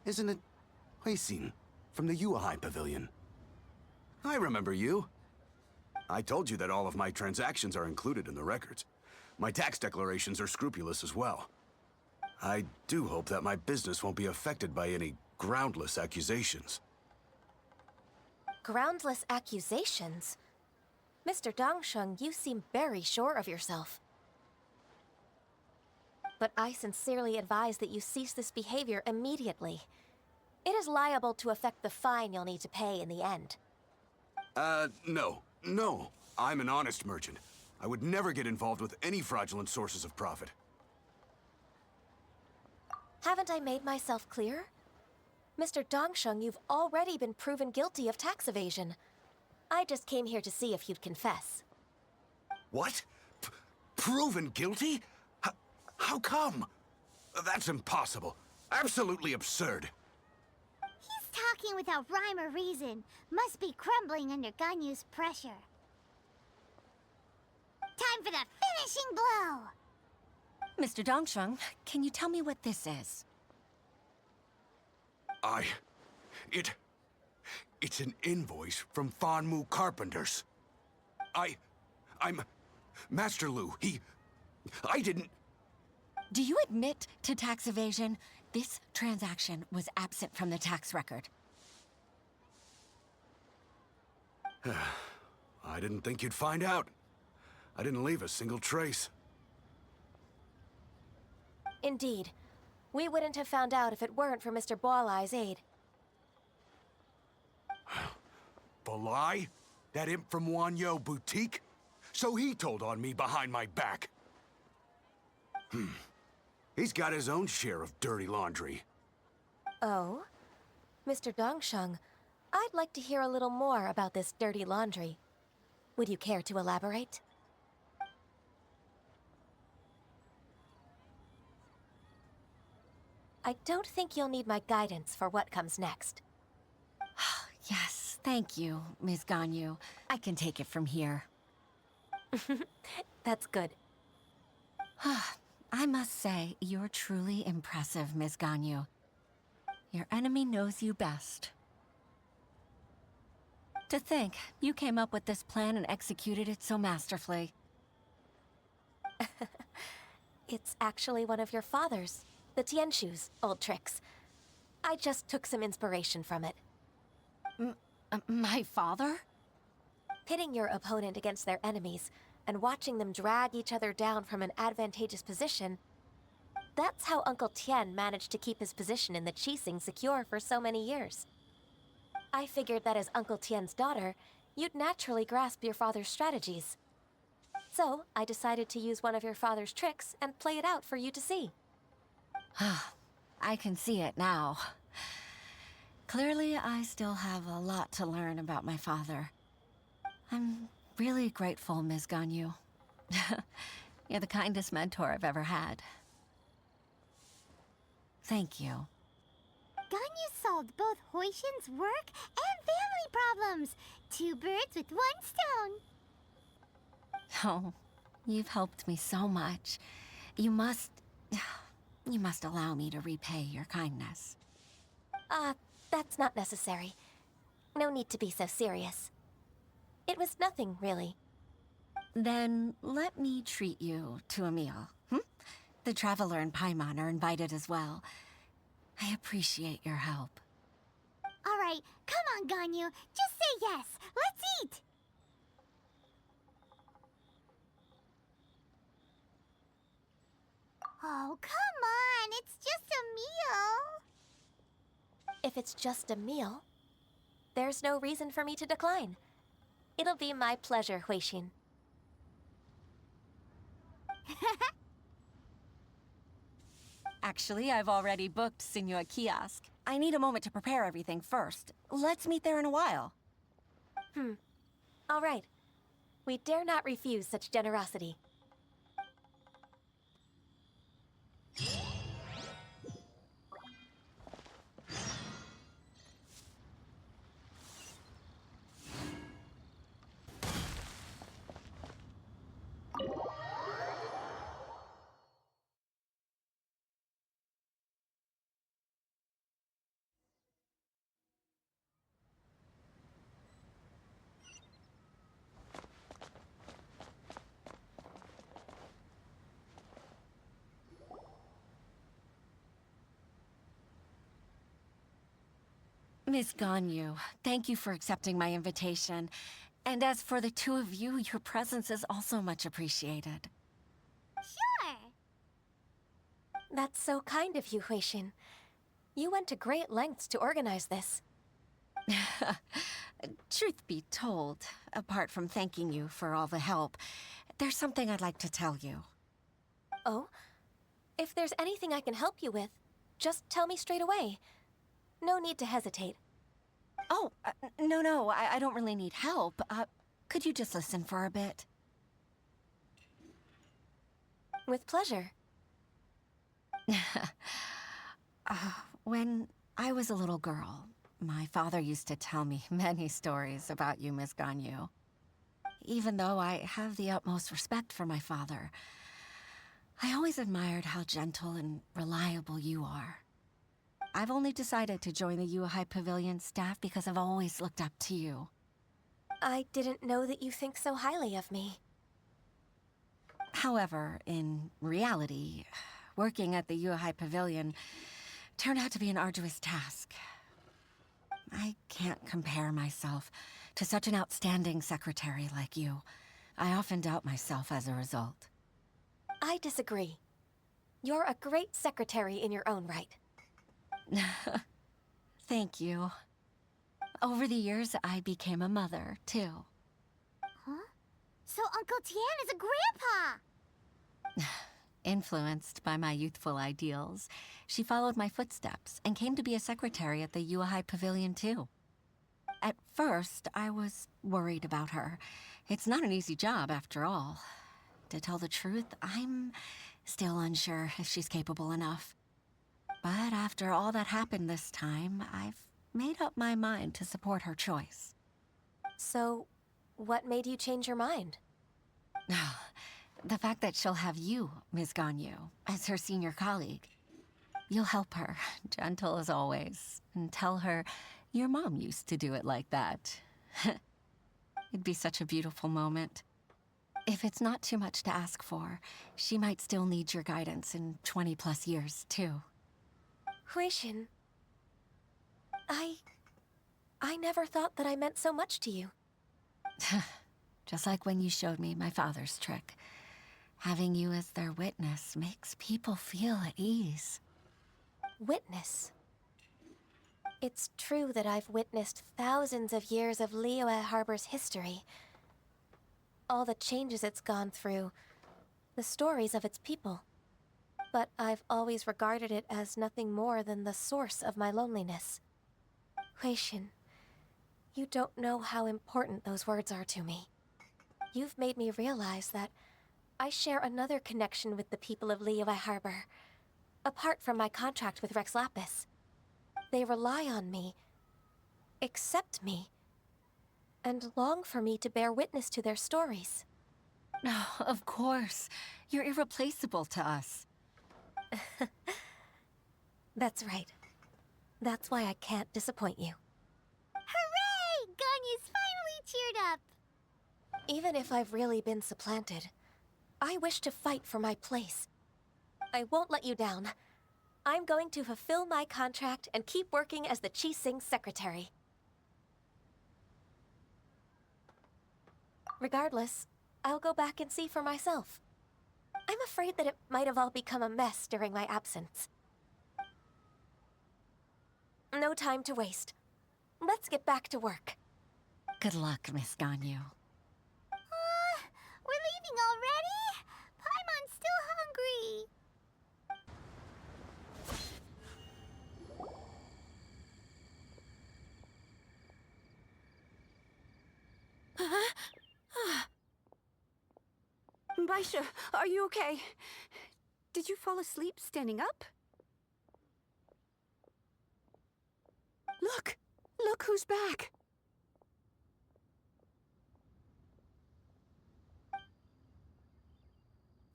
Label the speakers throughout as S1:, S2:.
S1: Isn't it Huixin from the Yuehai Pavilion? I remember you. I told you that all of my transactions are included in the records. My tax declarations are scrupulous as well. I do hope that my business won't be affected by any groundless accusations.
S2: Groundless accusations? Mr. Dongsheng, you seem very sure of yourself. But I sincerely advise that you cease this behavior immediately. It is liable to affect the fine you'll need to pay in the end.
S1: No. No. I'm an honest merchant. I would never get involved with any fraudulent sources of profit.
S2: Haven't I made myself clear? Mr. Dongsheng, you've already been proven guilty of tax evasion. I just came here to see if you'd confess.
S1: What? Proven guilty? How come? That's impossible. Absolutely absurd.
S3: He's talking without rhyme or reason. Must be crumbling under Ganyu's pressure. Time for the finishing blow!
S4: Mr. Dongsheng, can you tell me what this is?
S1: It's an invoice from Fanmu Carpenters. I'm Master Lu. I didn't...
S4: Do you admit to tax evasion? This transaction was absent from the tax record.
S1: I didn't think you'd find out. I didn't leave a single trace.
S2: Indeed. We wouldn't have found out if it weren't for Mr. Boalai's aid.
S1: Balai? That imp from Wanyo Boutique? So he told on me behind my back. He's got his own share of dirty laundry.
S2: Oh? Mr. Dongsheng, I'd like to hear a little more about this dirty laundry. Would you care to elaborate? I don't think you'll need my guidance for what comes next.
S4: Yes, thank you, Ms. Ganyu. I can take it from here.
S2: That's good.
S4: I must say, you're truly impressive, Ms. Ganyu. Your enemy knows you best. To think, you came up with this plan and executed it so masterfully.
S2: It's actually one of your father's, the Tianshu's, old tricks. I just took some inspiration from it.
S4: My father?
S2: Pitting your opponent against their enemies and watching them drag each other down from an advantageous position, that's how Uncle Tian managed to keep his position in the Qixing secure for so many years. I figured that as Uncle Tian's daughter, you'd naturally grasp your father's strategies. So, I decided to use one of your father's tricks and play it out for you to see.
S4: I can see it now. Clearly, I still have a lot to learn about my father. I'm really grateful, Ms. Ganyu. You're the kindest mentor I've ever had. Thank you.
S3: Ganyu solved both Huixin's work and family problems. 2 birds with 1 stone.
S4: Oh, you've helped me so much. You must allow me to repay your kindness.
S2: That's not necessary. No need to be so serious. It was nothing, really.
S4: Then let me treat you to a meal. The Traveler and Paimon are invited as well. I appreciate your help.
S3: All right, come on, Ganyu. Just say yes. Let's eat. Oh, come on. It's just a meal.
S2: If it's just a meal, there's no reason for me to decline. It'll be my pleasure, Huixin.
S4: Actually, I've already booked Senor Kiosk. I need a moment to prepare everything first. Let's meet there in a while.
S2: All right. We dare not refuse such generosity.
S4: Miss Ganyu, thank you for accepting my invitation. And as for the two of you, your presence is also much appreciated.
S3: Sure.
S2: That's so kind of you, Huixin. You went to great lengths to organize this.
S4: Truth be told, apart from thanking you for all the help, there's something I'd like to tell you.
S2: Oh? If there's anything I can help you with, just tell me straight away. No need to hesitate.
S4: Oh, no, I don't really need help. Could you just listen for a bit?
S2: With pleasure.
S4: When I was a little girl, my father used to tell me many stories about you, Miss Ganyu. Even though I have the utmost respect for my father, I always admired how gentle and reliable you are. I've only decided to join the Yuhai Pavilion staff because I've always looked up to you.
S2: I didn't know that you think so highly of me.
S4: However, in reality, working at the Yuhai Pavilion turned out to be an arduous task. I can't compare myself to such an outstanding secretary like you. I often doubt myself as a result.
S2: I disagree. You're a great secretary in your own right.
S4: Thank you. Over the years, I became a mother, too.
S3: Huh? So Uncle Tien is a grandpa!
S4: Influenced by my youthful ideals, she followed my footsteps and came to be a secretary at the Yuhai Pavilion, too. At first, I was worried about her. It's not an easy job, after all. To tell the truth, I'm still unsure if she's capable enough. But after all that happened this time, I've made up my mind to support her choice.
S2: So, what made you change your mind?
S4: The fact that she'll have you, Ms. Ganyu, as her senior colleague. You'll help her, gentle as always, and tell her your mom used to do it like that. It'd be such a beautiful moment. If it's not too much to ask for, she might still need your guidance in 20+ years, too.
S2: Huixin, I never thought that I meant so much to you.
S4: Just like when you showed me my father's trick. Having you as their witness makes people feel at ease.
S2: Witness. It's true that I've witnessed thousands of years of Liyue Harbor's history. All the changes it's gone through, the stories of its people. But I've always regarded it as nothing more than the source of my loneliness. Huixin, you don't know how important those words are to me. You've made me realize that I share another connection with the people of Liyue Harbor, apart from my contract with Rex Lapis. They rely on me, accept me, and long for me to bear witness to their stories.
S4: No, of course. You're irreplaceable to us.
S2: That's right. That's why I can't disappoint you.
S3: Hooray! Ganyu's finally cheered up!
S2: Even if I've really been supplanted, I wish to fight for my place. I won't let you down. I'm going to fulfill my contract and keep working as the Qixing secretary. Regardless, I'll go back and see for myself. I'm afraid that it might have all become a mess during my absence. No time to waste. Let's get back to work.
S4: Good luck, Miss Ganyu.
S3: We're leaving already? Paimon's still hungry.
S5: Baisha, are you okay? Did you fall asleep standing up? Look! Look who's back!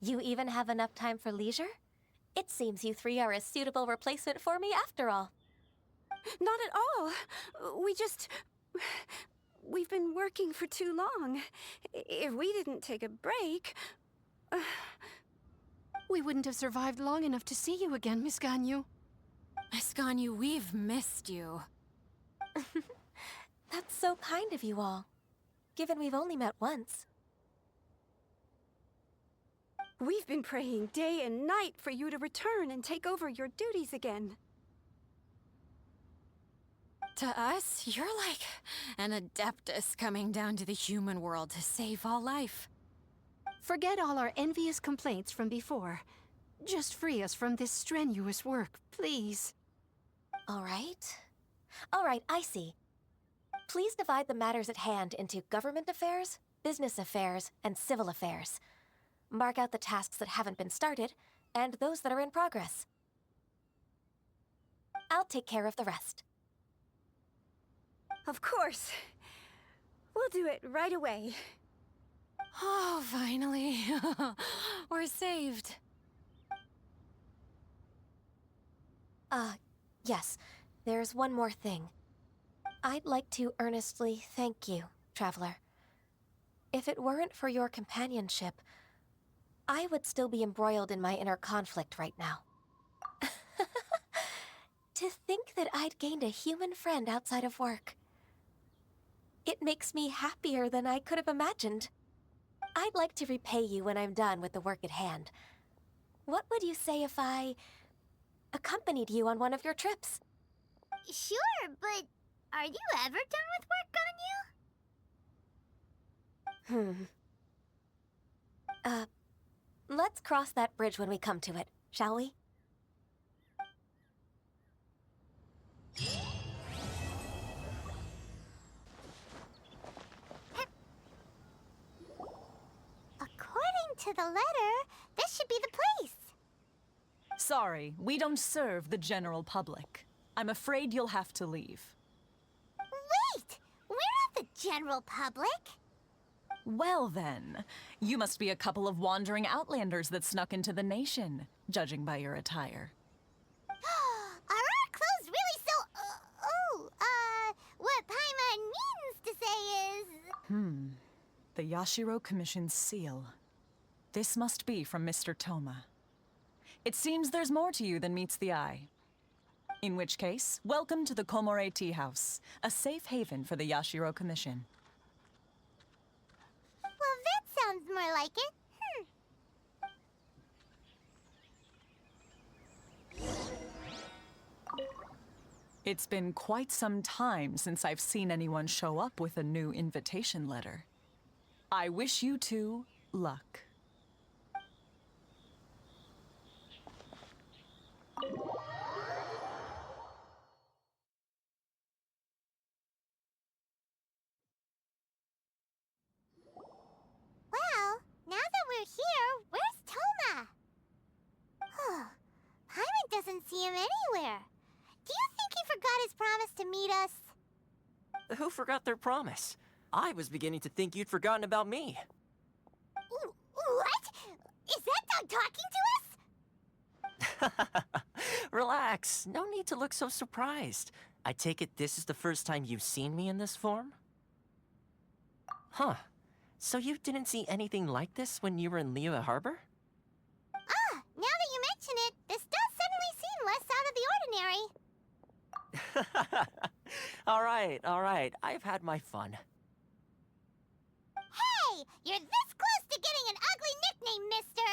S2: You even have enough time for leisure? It seems you three are a suitable replacement for me after all.
S5: Not at all. We've been working for too long. If we didn't take a break...
S6: We wouldn't have survived long enough to see you again, Miss Ganyu.
S7: Miss Ganyu, we've missed you.
S2: That's so kind of you all, given we've only met once.
S5: We've been praying day and night for you to return and take over your duties again.
S4: To us, you're like an adeptus coming down to the human world to save all life.
S6: Forget all our envious complaints from before. Just free us from this strenuous work, please.
S2: All right. All right, I see. Please divide the matters at hand into government affairs, business affairs, and civil affairs. Mark out the tasks that haven't been started, and those that are in progress. I'll take care of the rest.
S5: Of course. We'll do it right away.
S4: Oh, finally. We're saved.
S2: Yes. There's one more thing. I'd like to earnestly thank you, Traveler. If it weren't for your companionship, I would still be embroiled in my inner conflict right now. To think that I'd gained a human friend outside of work. It makes me happier than I could have imagined. I'd like to repay you when I'm done with the work at hand. What would you say if I accompanied you on one of your trips?
S3: Sure, but are you ever done with work, Ganyu?
S2: Let's cross that bridge when we come to it, shall we?
S3: According to the letter, this should be the place.
S7: Sorry, we don't serve the general public. I'm afraid you'll have to leave.
S3: Wait! We're not the general public.
S7: Well then, you must be a couple of wandering outlanders that snuck into the nation, judging by your attire.
S3: Are our clothes really so... what Paimon means to say is...
S7: The Yashiro Commission's seal. This must be from Mr. Toma. It seems there's more to you than meets the eye. In which case, welcome to the Komore Tea House, a safe haven for the Yashiro Commission.
S3: Well, that sounds more like it.
S7: It's been quite some time since I've seen anyone show up with a new invitation letter. I wish you two luck.
S3: Well, now that we're here, where's Toma? Paimon doesn't see him anywhere. Do you think he forgot his promise to meet us?
S8: Who forgot their promise? I was beginning to think you'd forgotten about me.
S3: What? Is that dog talking to us?
S8: Relax. No need to look so surprised. I take it this is the first time you've seen me in this form? Huh. So you didn't see anything like this when you were in Liyue Harbor?
S3: Now that you mention it, this does suddenly seem less out of the ordinary.
S8: All right. I've had my fun.
S3: Hey, you're this close to getting an ugly nickname, mister!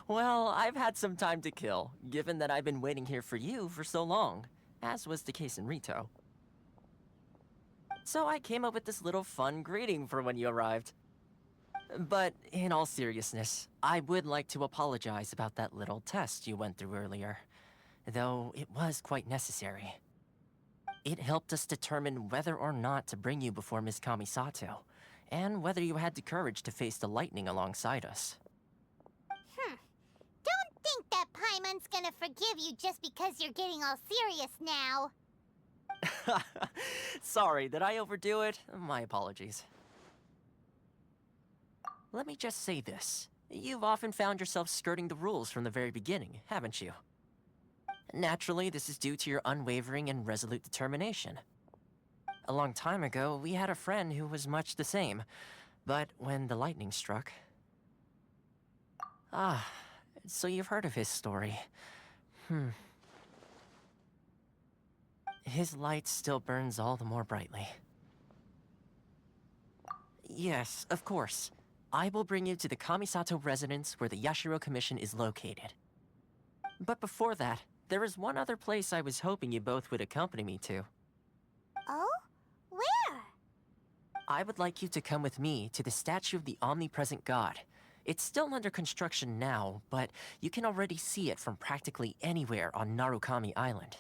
S8: Well, I've had some time to kill, given that I've been waiting here for you for so long, as was the case in Rito. So I came up with this little fun greeting for when you arrived. But in all seriousness, I would like to apologize about that little test you went through earlier, though it was quite necessary. It helped us determine whether or not to bring you before Miss Kamisato, and whether you had the courage to face the lightning alongside us.
S3: Don't think that Paimon's gonna forgive you just because you're getting all serious now.
S8: Sorry, did I overdo it? My apologies. Let me just say this. You've often found yourself skirting the rules from the very beginning, haven't you? Naturally, this is due to your unwavering and resolute determination. A long time ago, we had a friend who was much the same, but when the lightning struck... So you've heard of his story. his light still burns all the more brightly. Yes, of course. I will bring you to the Kamisato residence where the Yashiro Commission is located. But before that, there is one other place I was hoping you both would accompany me to.
S3: Oh? Where?
S8: I would like you to come with me to the statue of the omnipresent god. It's still under construction now, but you can already see it from practically anywhere on Narukami Island.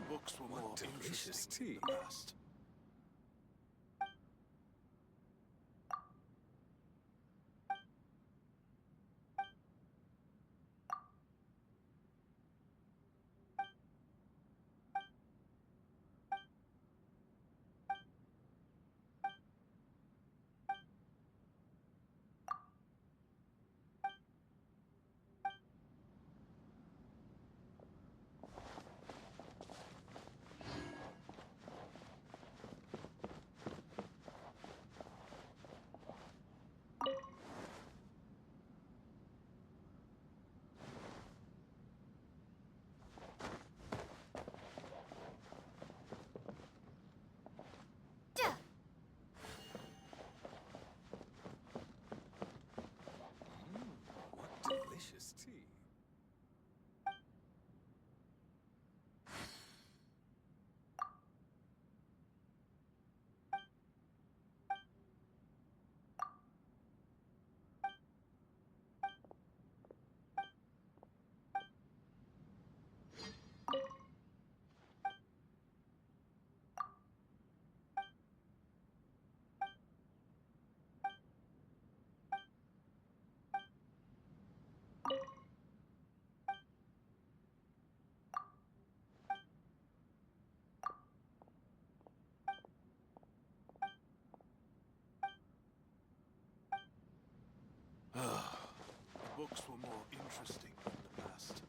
S1: Books were more delicious tea. Past. What delicious tea. Books were more interesting in the past.